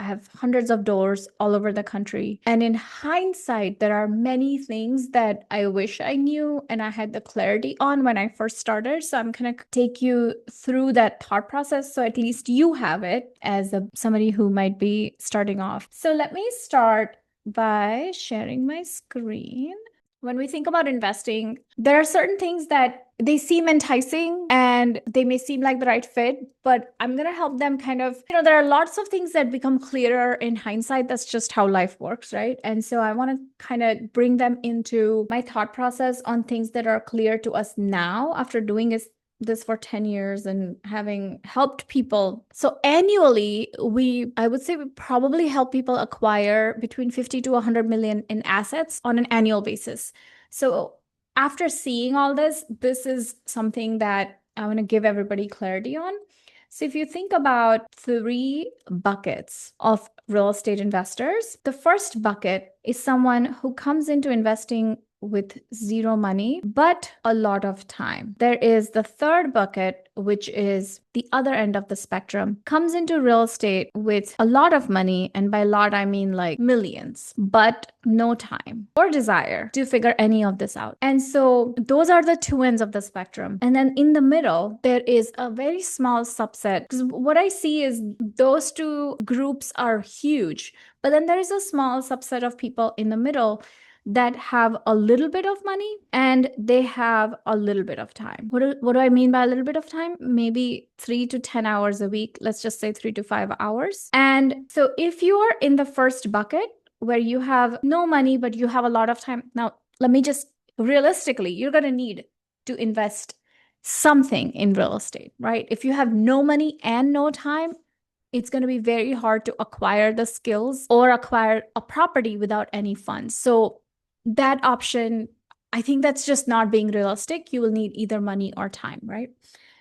I have hundreds of doors all over the country. And in hindsight, there are many things that I wish I knew and I had the clarity on when I first started. So I'm going to take you through that thought process so at least you have it as somebody who might be starting off. So let me start by sharing my screen. When we think about investing, there are certain things that they seem enticing and they may seem like the right fit, but I'm going to help them kind of, there are lots of things that become clearer in hindsight. That's just how life works, right? And so I want to kind of bring them into my thought process on things that are clear to us now after doing this for 10 years and having helped people. So annually, I would say we probably help people acquire between 50 to 100 million in assets on an annual basis. So after seeing all this is something that I want to give everybody clarity on. So if you think about 3 buckets of real estate investors, the first bucket is someone who comes into investing with zero money, but a lot of time. There is the third bucket, which is the other end of the spectrum, comes into real estate with a lot of money. And by a lot, I mean like millions, but no time or desire to figure any of this out. And so those are the 2 ends of the spectrum. And then in the middle, there is a very small subset. Because what I see is those 2 groups are huge, but then there is a small subset of people in the middle that have a little bit of money and they have a little bit of time. What do I mean by a little bit of time? Maybe 3 to 10 hours a week. Let's just say 3 to 5 hours. And so if you are in the first bucket where you have no money, but you have a lot of time, now let me just realistically, you're going to need to invest something in real estate, right? If you have no money and no time, it's going to be very hard to acquire the skills or acquire a property without any funds. So that option, I think that's just not being realistic. You will need either money or time, right?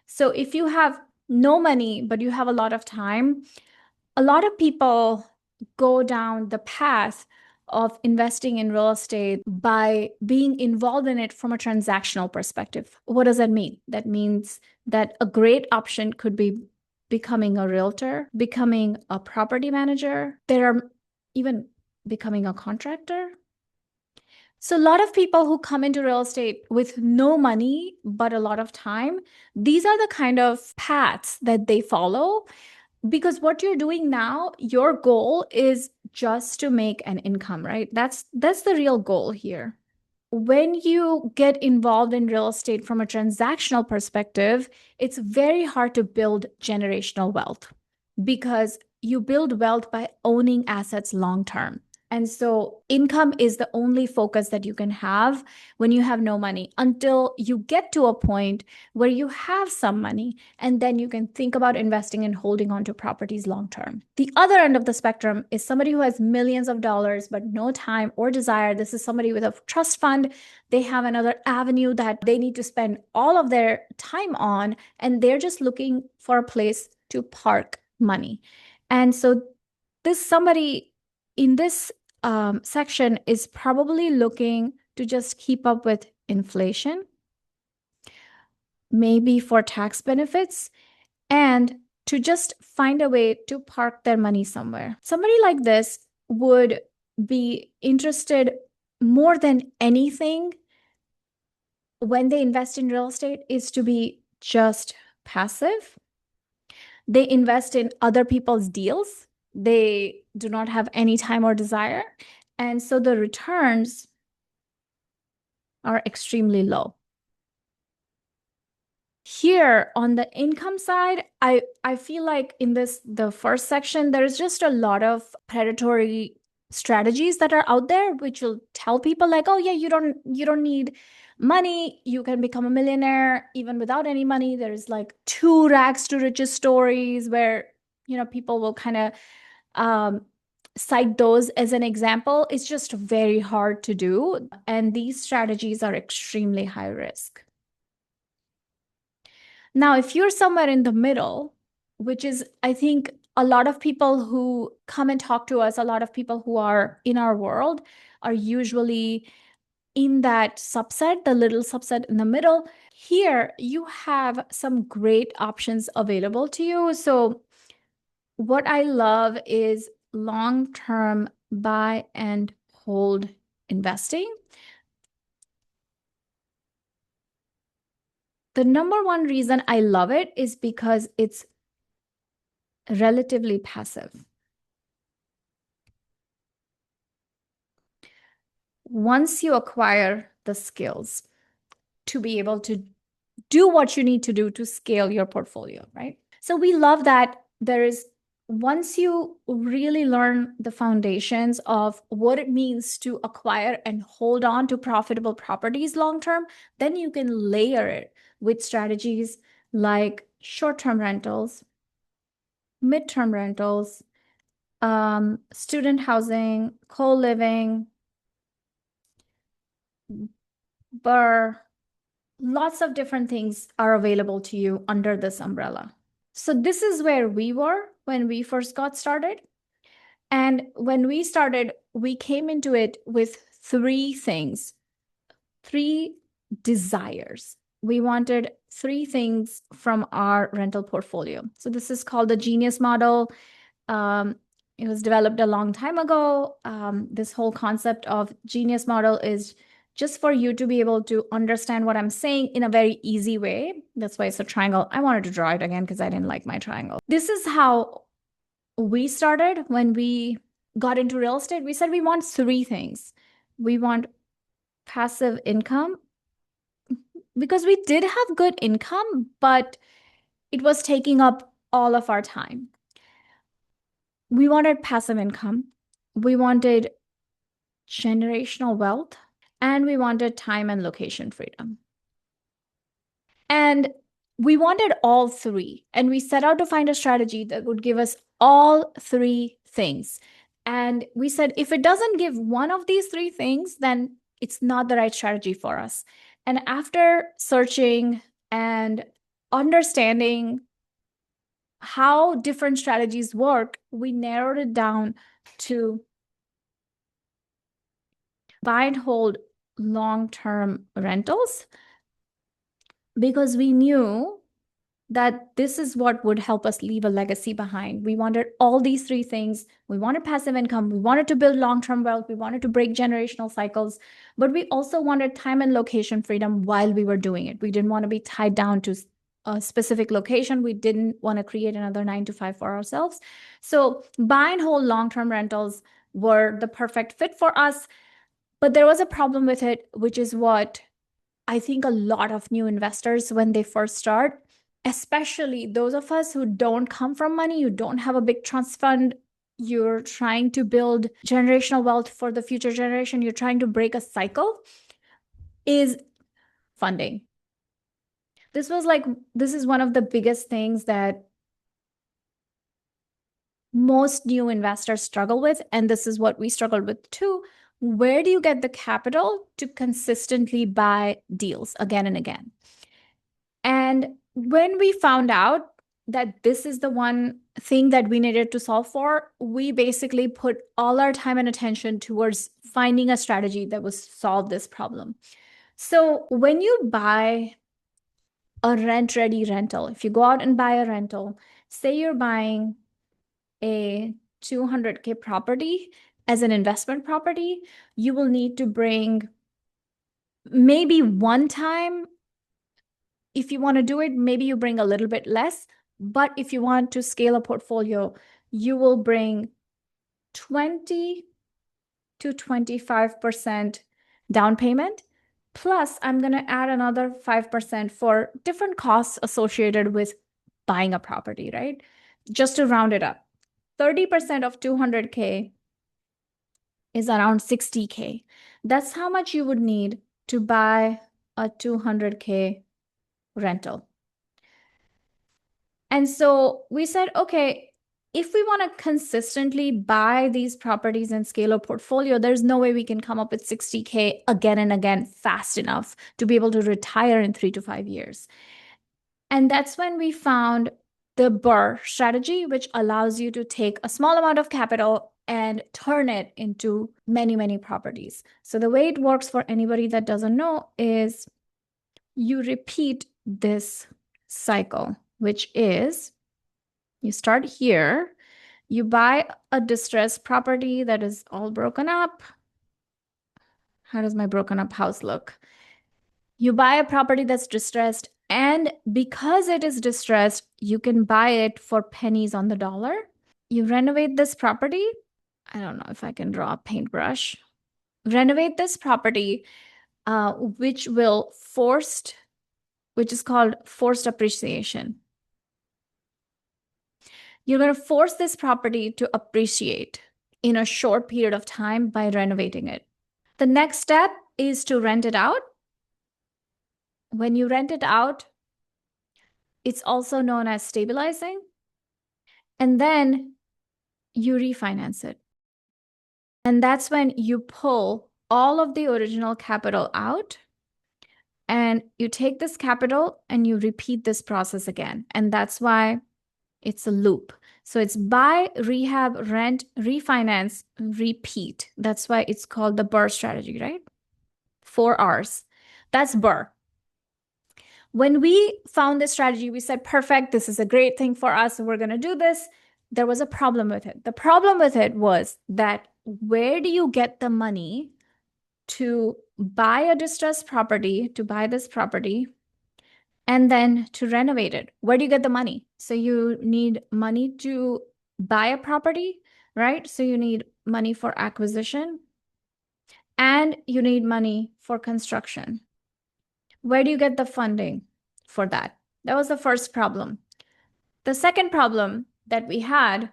So if you have no money, but you have a lot of time, a lot of people go down the path of investing in real estate by being involved in it from a transactional perspective. What does that mean? That means that a great option could be becoming a realtor, becoming a property manager. There are even becoming a contractor. So a lot of people who come into real estate with no money, but a lot of time, these are the kind of paths that they follow. Because what you're doing now, your goal is just to make an income, right? That's the real goal here. When you get involved in real estate from a transactional perspective, it's very hard to build generational wealth because you build wealth by owning assets long term. And so income is the only focus that you can have when you have no money until you get to a point where you have some money, and then you can think about investing and holding on to properties long term. The other end of the spectrum is somebody who has millions of dollars but no time or desire. This is somebody with a trust fund. They have another avenue that they need to spend all of their time on, and they're just looking for a place to park money. And so this somebody in this section is probably looking to just keep up with inflation, maybe for tax benefits, and to just find a way to park their money somewhere. Somebody like this would be interested more than anything when they invest in real estate is to be just passive. They invest in other people's deals. They do not have any time or desire. And so the returns are extremely low. Here on the income side, I feel like in the first section, there's just a lot of predatory strategies that are out there, which will tell people like, oh yeah, you don't need money. You can become a millionaire even without any money. There's like 2 rags to riches stories where, people will kind of cite those as an example. It's just very hard to do. And these strategies are extremely high risk. Now, if you're somewhere in the middle, which is, I think, a lot of people who come and talk to us, a lot of people who are in our world are usually in that subset, the little subset in the middle. Here, you have some great options available to you. So what I love is long-term buy and hold investing, the number one reason I love it is because it's relatively passive. Once you acquire the skills to be able to do what you need to do to scale your portfolio, right? So we love that there is, once you really learn the foundations of what it means to acquire and hold on to profitable properties long term, then you can layer it with strategies like short-term rentals, mid-term rentals, student housing, co-living, BRRRR. Lots of different things are available to you under this umbrella. So this is where we were when we first got started. And when we started, we came into it with three things, three desires. We wanted three things from our rental portfolio. So this is called the Genius model. It was developed a long time ago. This whole concept of Genius model is just for you to be able to understand what I'm saying in a very easy way. That's why it's a triangle. I wanted to draw it again because I didn't like my triangle. This is how we started when we got into real estate. We said we want three things. We want passive income because we did have good income, but it was taking up all of our time. We wanted passive income. We wanted generational wealth, and we wanted time and location freedom. And we wanted all three. And we set out to find a strategy that would give us all three things. And we said, if it doesn't give one of these three things, then it's not the right strategy for us. And after searching and understanding how different strategies work, we narrowed it down to buy and hold long-term rentals because we knew that this is what would help us leave a legacy behind. We wanted all these three things. We wanted passive income. We wanted to build long-term wealth. We wanted to break generational cycles, but we also wanted time and location freedom while we were doing it. We didn't want to be tied down to a specific location. We didn't want to create another 9 to 5 for ourselves. So buy and hold long-term rentals were the perfect fit for us. But there was a problem with it, which is what I think a lot of new investors, when they first start, especially those of us who don't come from money, you don't have a big trust fund, you're trying to build generational wealth for the future generation, you're trying to break a cycle, is funding. This is one of the biggest things that most new investors struggle with, and this is what we struggled with too. Where do you get the capital to consistently buy deals again and again? And when we found out that this is the one thing that we needed to solve for, we basically put all our time and attention towards finding a strategy that would solve this problem. So when you buy a rent-ready rental, if you go out and buy a rental, say you're buying a 200K property as an investment property, you will need to bring maybe one time. If you want to do it, maybe you bring a little bit less. But if you want to scale a portfolio, you will bring 20 to 25% down payment. Plus, I'm going to add another 5% for different costs associated with buying a property, right? Just to round it up. 30% of 200K is around 60K. That's how much you would need to buy a 200K rental. And so we said, okay, if we want to consistently buy these properties and scale a portfolio, there's no way we can come up with 60K again and again fast enough to be able to retire in 3 to 5 years. And that's when we found the BRRRR strategy, which allows you to take a small amount of capital and turn it into many, many properties. So the way it works for anybody that doesn't know is you repeat this cycle, which is you start here, You buy a distressed property that is all broken up. How does my broken up house look? You buy a property that's distressed, and because it is distressed, you can buy it for pennies on the dollar. You renovate this property. I don't know if I can draw a paintbrush. Renovate this property, which is called forced appreciation. You're going to force this property to appreciate in a short period of time by renovating it. The next step is to rent it out. When you rent it out, it's also known as stabilizing. And then you refinance it. And that's when you pull all of the original capital out, and you take this capital and you repeat this process again. And that's why it's a loop. So it's buy, rehab, rent, refinance, repeat. That's why it's called the BRRRR strategy, right? 4 R's. That's BRRRR. When we found this strategy, we said, perfect, this is a great thing for us. We're going to do this. There was a problem with it. The problem with it was that where do you get the money to buy a distressed property, to buy this property, and then to renovate it? Where do you get the money? So you need money to buy a property, right? So you need money for acquisition, and you need money for construction. Where do you get the funding for that? That was the first problem. The second problem that we had,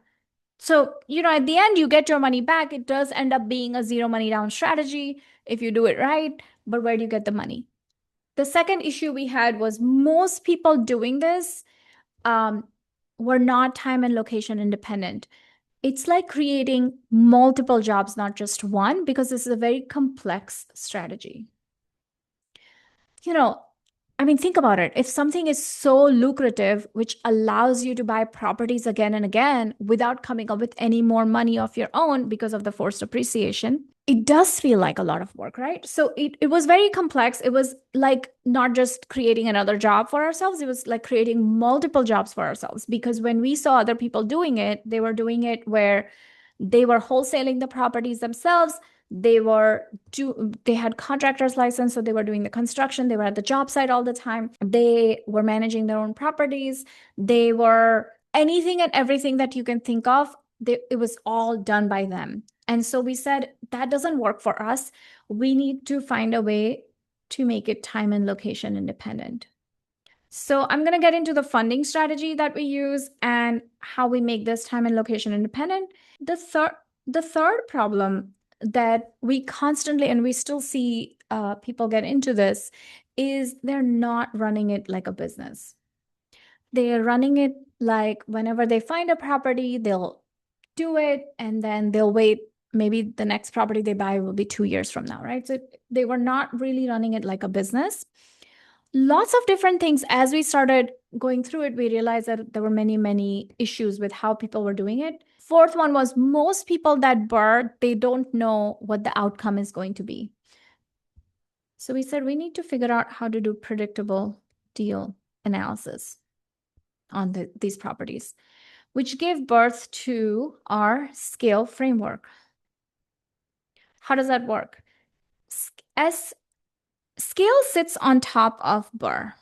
so, at the end, you get your money back. It does end up being a zero money down strategy if you do it right, but where do you get the money? The second issue we had was most people doing this were not time and location independent. It's like creating multiple jobs, not just one, because this is a very complex strategy. Think about it. If something is so lucrative, which allows you to buy properties again and again without coming up with any more money of your own because of the forced appreciation, it does feel like a lot of work, right? So it was very complex. It was like not just creating another job for ourselves, it was like creating multiple jobs for ourselves. Because when we saw other people doing it, they were doing it where they were wholesaling the properties themselves. They had contractor's license, so they were doing the construction. They were at the job site all the time. They were managing their own properties. They were anything and everything that you can think of. It was all done by them. And so we said, that doesn't work for us. We need to find a way to make it time and location independent. So I'm going to get into the funding strategy that we use and how we make this time and location independent. The third problem that we constantly, and we still see people get into this, is they're not running it like a business. They're running it like whenever they find a property, they'll do it, and then they'll wait. Maybe the next property they buy will be 2 years from now, right? So they were not really running it like a business. Lots of different things. As we started going through it, we realized that there were many, many issues with how people were doing it. Fourth one was most people that BRRRR, they don't know what the outcome is going to be. So we said we need to figure out how to do predictable deal analysis on these properties, which gave birth to our scale framework. How does that work? Scale sits on top of BRRRR.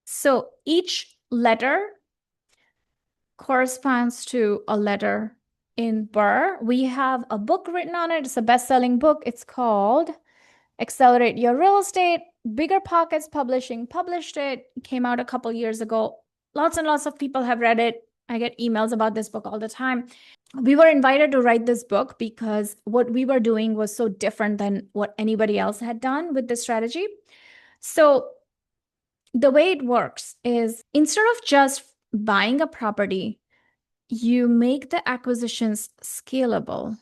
So each letter corresponds to a letter in BRRRR. We have a book written on it. It's a best-selling book. It's called Accelerate Your Real Estate. Bigger Pockets Publishing published it. It came out a couple years ago. Lots and lots of people have read it. I get emails about this book all the time. We were invited to write this book because what we were doing was so different than what anybody else had done with this strategy. So the way it works is instead of just buying a property, you make the acquisitions scalable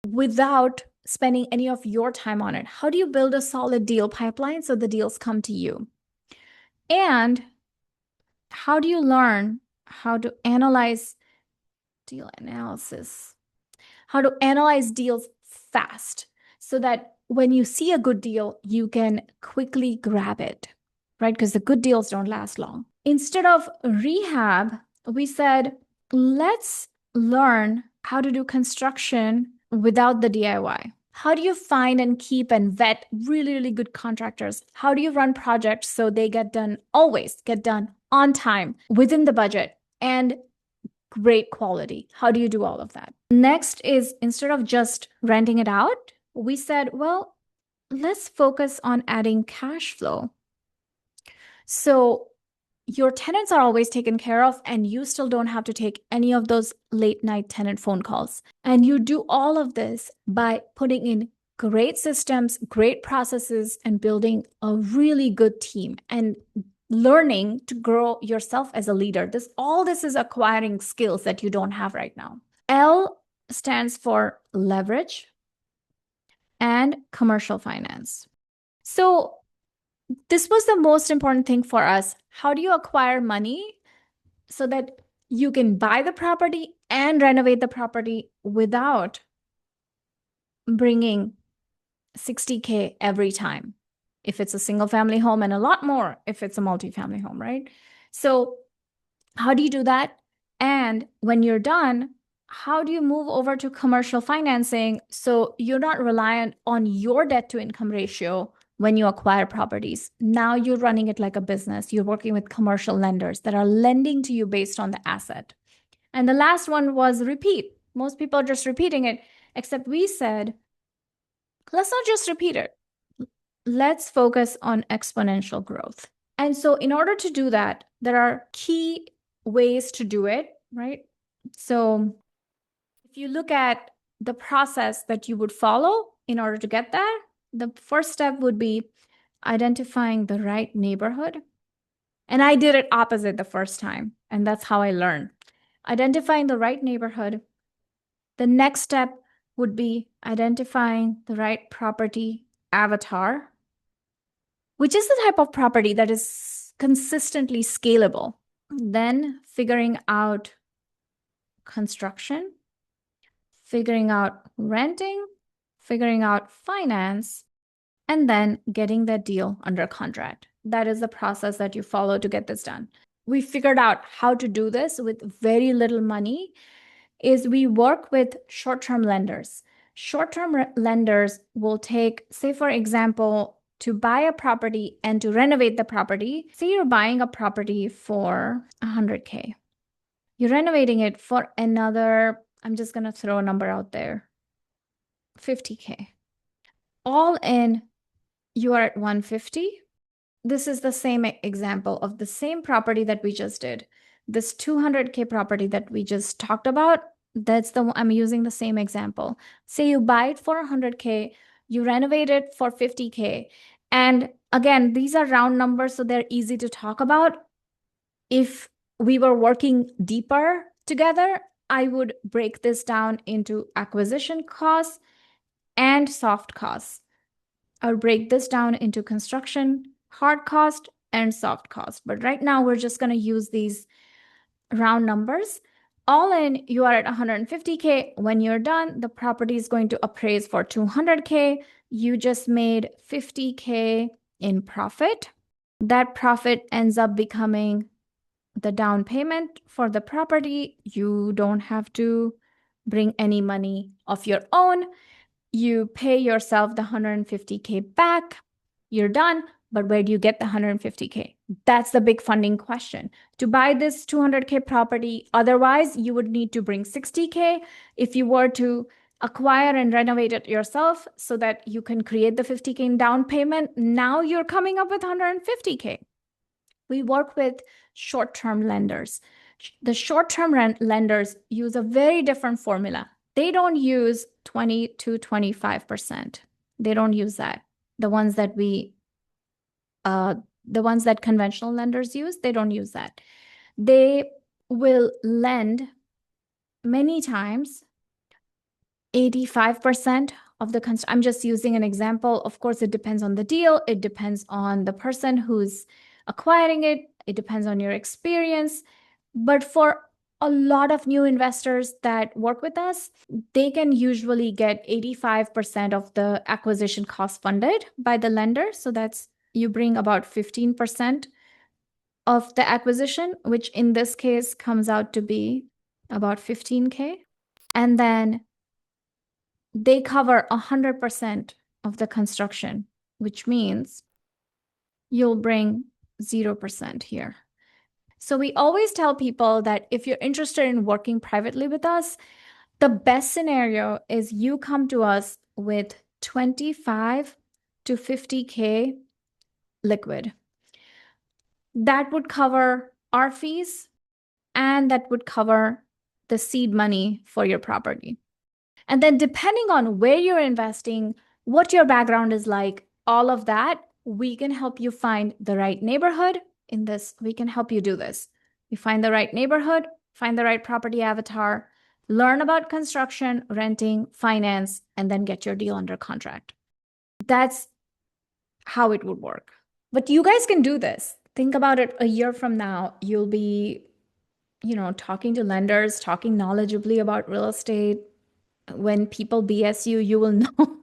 without spending any of your time on it. How do you build a solid deal pipeline so the deals come to you? And how do you learn how to analyze deal analysis? How to analyze deals fast so that when you see a good deal, you can quickly grab it, right? Because the good deals don't last long. Instead of rehab, we said, let's learn how to do construction without the DIY. How do you find and keep and vet really, really good contractors? How do you run projects so they always get done on time, within the budget, and great quality? How do you do all of that? Next is, instead of just renting it out, we said, well, let's focus on adding cash flow. So your tenants are always taken care of, and you still don't have to take any of those late night tenant phone calls. And you do all of this by putting in great systems, great processes, and building a really good team and learning to grow yourself as a leader. All this is acquiring skills that you don't have right now. L stands for leverage and commercial finance. So this was the most important thing for us. How do you acquire money so that you can buy the property and renovate the property without bringing 60K every time if it's a single family home, and a lot more if it's a multi-family home, right? So how do you do that? And when you're done, how do you move over to commercial financing so you're not reliant on your debt to income ratio when you acquire properties? Now you're running it like a business. You're working with commercial lenders that are lending to you based on the asset. And the last one was repeat. Most people are just repeating it, except we said, let's not just repeat it. Let's focus on exponential growth. And so in order to do that, there are key ways to do it, right? So if you look at the process that you would follow in order to get there, the first step would be identifying the right neighborhood. And I did it opposite the first time, and that's how I learned. Identifying the right neighborhood. The next step would be identifying the right property avatar, which is the type of property that is consistently scalable. Then figuring out construction, figuring out renting, figuring out finance, and then getting that deal under contract. That is the process that you follow to get this done. We figured out how to do this with very little money is we work with short-term lenders. Short-term lenders will take, say, for example, to buy a property and to renovate the property. Say you're buying a property for 100K. You're renovating it for another, I'm just going to throw a number out there, 50K. All in, you are at 150. This is the same example of the same property that we just did. This 200K property that we just talked about, that's the one I'm using the same example. Say you buy it for 100K, you renovate it for 50K. And again, these are round numbers, so they're easy to talk about. If we were working deeper together, I would break this down into acquisition costs and soft costs. I'll break this down into construction, hard cost, and soft cost. But right now, we're just going to use these round numbers. All in, you are at 150K. When you're done, the property is going to appraise for 200K. You just made 50K in profit. That profit ends up becoming the down payment for the property. You don't have to bring any money of your own. You pay yourself the 150K back. You're done. But where do you get the 150K? That's the big funding question. To buy this 200K property, otherwise you would need to bring 60K. If you were to acquire and renovate it yourself so that you can create the 50K in down payment, now you're coming up with 150K. We work with short-term lenders. The short-term lenders use a very different formula. They don't use 20 to 25%. They don't use that. The ones that conventional lenders use, they don't use that. They will lend many times 85% of the I'm just using an example. Of course, it depends on the deal. It depends on the person who's acquiring it. It depends on your experience. But for a lot of new investors that work with us, they can usually get 85% of the acquisition cost funded by the lender. So that's, you bring about 15% of the acquisition, which in this case comes out to be about 15K. And then they cover 100% of the construction, which means you'll bring 0% here. So we always tell people that if you're interested in working privately with us, the best scenario is you come to us with 25 to 50K liquid. That would cover our fees and that would cover the seed money for your property. And then depending on where you're investing, what your background is like, all of that, we can help you find the right neighborhood in this. We can help you do this. You find the right neighborhood, find the right property avatar, learn about construction, renting, finance, and then get your deal under contract. That's how it would work. But you guys can do this. Think about it. A year from now, you'll be, talking to lenders, talking knowledgeably about real estate. When people BS you, you will know.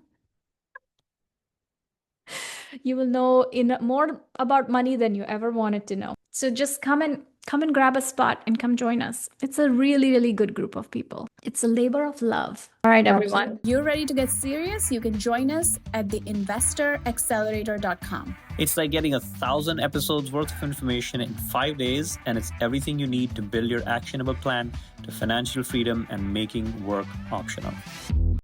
You will know more about money than you ever wanted to know. So just come and grab a spot and come join us. It's a really, really good group of people. It's a labor of love. All right, everyone. You're ready to get serious? You can join us at theinvestoraccelerator.com. It's like getting 1,000 episodes worth of information in 5 days, and it's everything you need to build your actionable plan to financial freedom and making work optional.